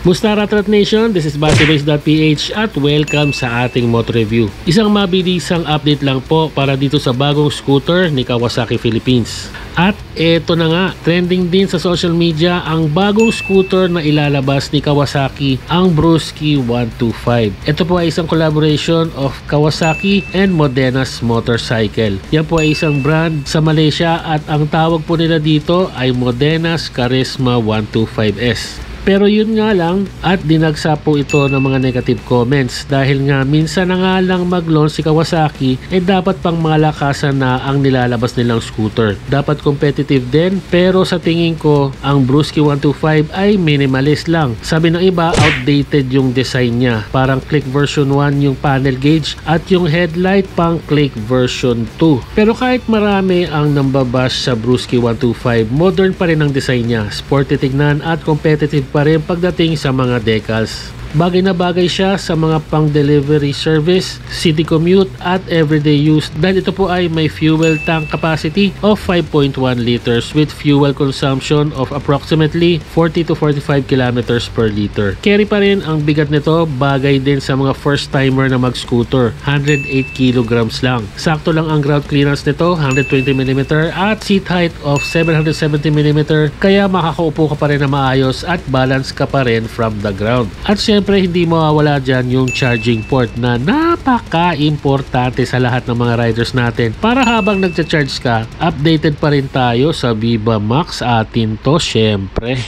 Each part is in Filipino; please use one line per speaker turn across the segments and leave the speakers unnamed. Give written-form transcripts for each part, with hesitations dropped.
Musta Ratrat Nation, this is BaseBase.ph at welcome sa ating motor review. Isang mabilisang update lang po para dito sa bagong scooter ni Kawasaki Philippines. At eto na nga, trending din sa social media ang bagong scooter na ilalabas ni Kawasaki, ang Brusky 125. Ito po ay isang collaboration of Kawasaki and Modenas Motorcycle. Yan po ay isang brand sa Malaysia at ang tawag po nila dito ay Modenas Karisma 125S. Pero yun nga lang at dinagsa po ito ng mga negative comments dahil nga minsan na nga lang mag-launch si Kawasaki dapat pang malakasan na ang nilalabas nilang scooter. Dapat competitive din pero sa tingin ko ang Brusky 125 ay minimalist lang. Sabi ng iba outdated yung design niya. Parang click version 1 yung panel gauge at yung headlight pang click version 2. Pero kahit marami ang nambabash sa Brusky 125, modern pa rin ang design niya. Sporty tignan at competitive pa rin pagdating sa mga decals. Bagay na bagay siya sa mga pang-delivery service, city commute at everyday use dahil ito po ay may fuel tank capacity of 5.1 liters with fuel consumption of approximately 40 to 45 kilometers per liter. Carry pa rin ang bigat nito, bagay din sa mga first timer na mag-scooter, 108 kilograms lang. Sakto lang ang ground clearance nito, 120mm at seat height of 770mm kaya makakaupo ka pa rin na maayos at balance ka pa rin from the ground. At siyempre hindi mawawala dyan yung charging port na napaka-importante sa lahat ng mga riders natin para habang nagcha-charge ka, updated pa rin tayo sa Viva Max atin to syempre.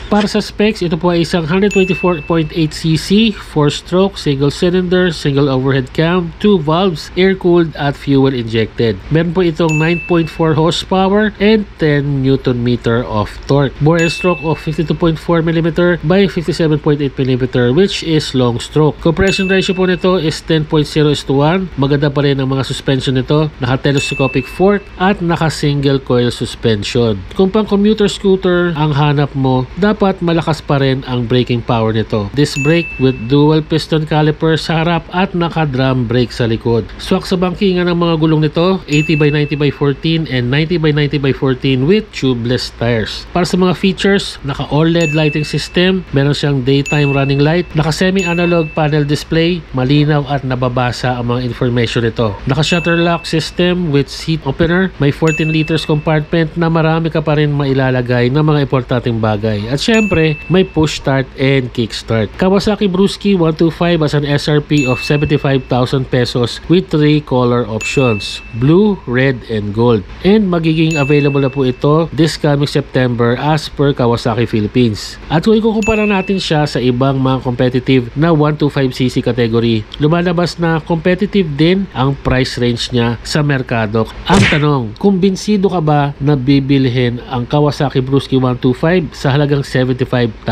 Para sa specs, ito po ay isang 124.8cc, 4-stroke, single cylinder, single overhead cam, 2 valves, air-cooled at fuel-injected. Meron po itong 9.4 horsepower and 10 Nm of torque. Bore and stroke of 52.4mm by 57.8mm which is long stroke. Compression ratio po nito is 10.0:1. Maganda pa rin ang mga suspension nito, naka-telescopic fork at naka-single coil suspension. Kung pang commuter scooter ang hanap mo, dapat malakas pa rin ang braking power nito. Disc brake with dual piston caliper sa harap at naka-drum brake sa likod. Swak sa bangkingan ng mga gulong nito, 80x90x14 and 90x90x14 with tubeless tires. Para sa mga features, naka-OLED lighting system, meron siyang daytime running light, naka-semi-analog panel display, malinaw at nababasa ang mga information nito. Naka-shutter lock system with seat opener, may 14 liters compartment na marami ka pa rin mailalagay ng mga importanteng bagay. At syempre, may push start and kick start. Kawasaki Brusky 125 has an SRP of 75,000 pesos with 3 color options, blue, red, and gold. And magiging available na po ito this coming September as per Kawasaki Philippines. At kung ikukumpara natin siya sa ibang mga competitive na 125cc category, lumalabas na competitive din ang price range niya sa merkado. Ang tanong, kumbinsido ka ba na bibilhin ang Kawasaki Brusky 125 sa halagang 75,000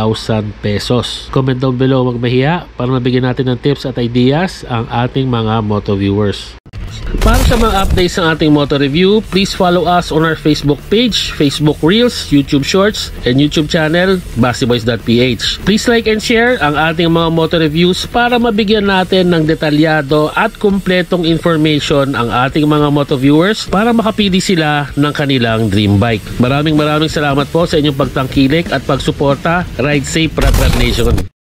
pesos? Comment down below, magmahiya para mabigyan natin ng tips at ideas ang ating mga moto viewers. Para sa mga updates ng ating motor review, please follow us on our Facebook page, Facebook Reels, YouTube Shorts, and YouTube channel, BaseBase.ph. Please like and share ang ating mga motor reviews para mabigyan natin ng detalyado at kumpletong information ang ating mga moto viewers para makapili sila ng kanilang dream bike. Maraming salamat po sa inyong pagtangkilik at pagsuporta. Ride safe, Ratrat Nation!